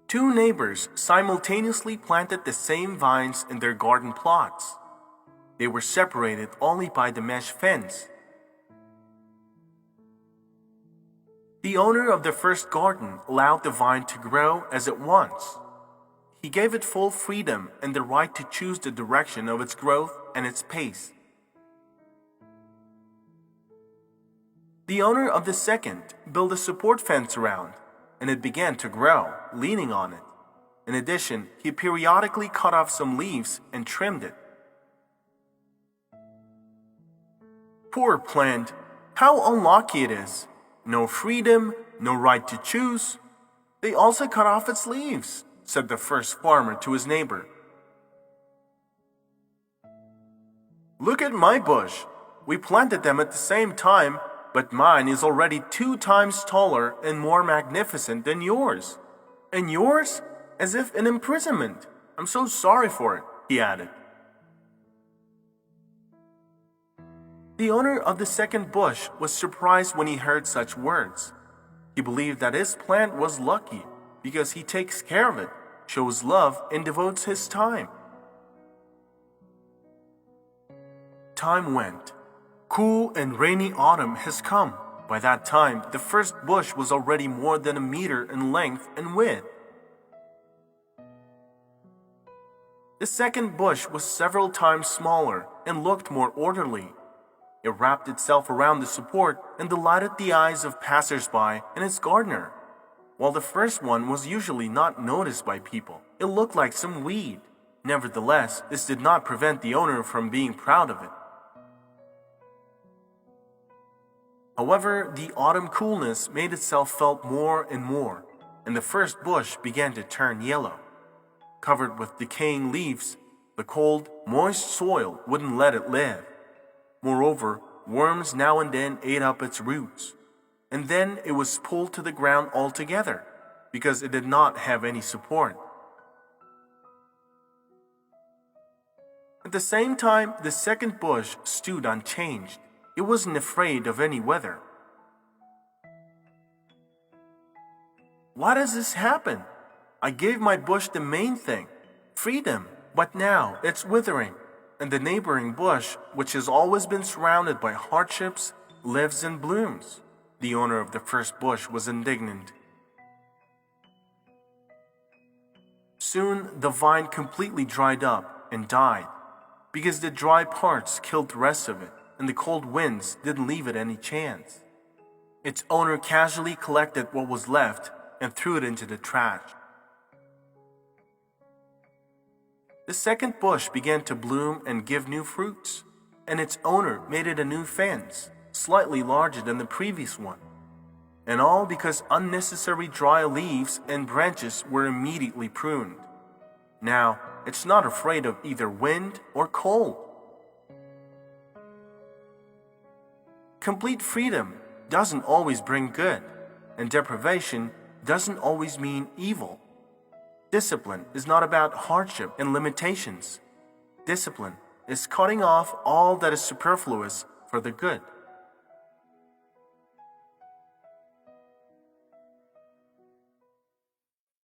Two neighbors simultaneously planted the same vines in their garden plots. They were separated only by the mesh fence. The owner of the first garden allowed the vine to grow as it wants. He gave it full freedom and the right to choose the direction of its growth and its pace. The owner of the second built a support fence around, and it began to grow, leaning on it. In addition, he periodically cut off some leaves and trimmed it. Poor plant, how unlucky it is. No freedom, no right to choose. They also cut off its leaves, said the first farmer to his neighbor. Look at my bush. We planted them at the same time, but mine is already 2 times taller and more magnificent than yours. And yours? As if in imprisonment. I'm so sorry for it, he added. The owner of the second bush was surprised when he heard such words. He believed that his plant was lucky because he takes care of it, shows love, and devotes his time. Time went. Cool and rainy autumn has come. By that time, the first bush was already more than 1 meter in length and width. The second bush was several times smaller and looked more orderly. It wrapped itself around the support and delighted the eyes of passers-by and its gardener. While the first one was usually not noticed by people, it looked like some weed. Nevertheless, this did not prevent the owner from being proud of it. However, the autumn coolness made itself felt more and more, and the first bush began to turn yellow. Covered with decaying leaves, the cold, moist soil wouldn't let it live. Moreover, worms now and then ate up its roots, and then it was pulled to the ground altogether because it did not have any support. At the same time, the second bush stood unchanged. It wasn't afraid of any weather. Why does this happen? I gave my bush the main thing, freedom, but now it's withering, and the neighboring bush, which has always been surrounded by hardships, lives and blooms. The owner of the first bush was indignant. Soon the vine completely dried up and died, because the dry parts killed the rest of it, and the cold winds didn't leave it any chance. Its owner casually collected what was left and threw it into the trash. The second bush began to bloom and give new fruits, and its owner made it a new fence, slightly larger than the previous one. And all because unnecessary dry leaves and branches were immediately pruned. Now, it's not afraid of either wind or cold. Complete freedom doesn't always bring good, and deprivation doesn't always mean evil. Discipline is not about hardship and limitations. Discipline is cutting off all that is superfluous for the good.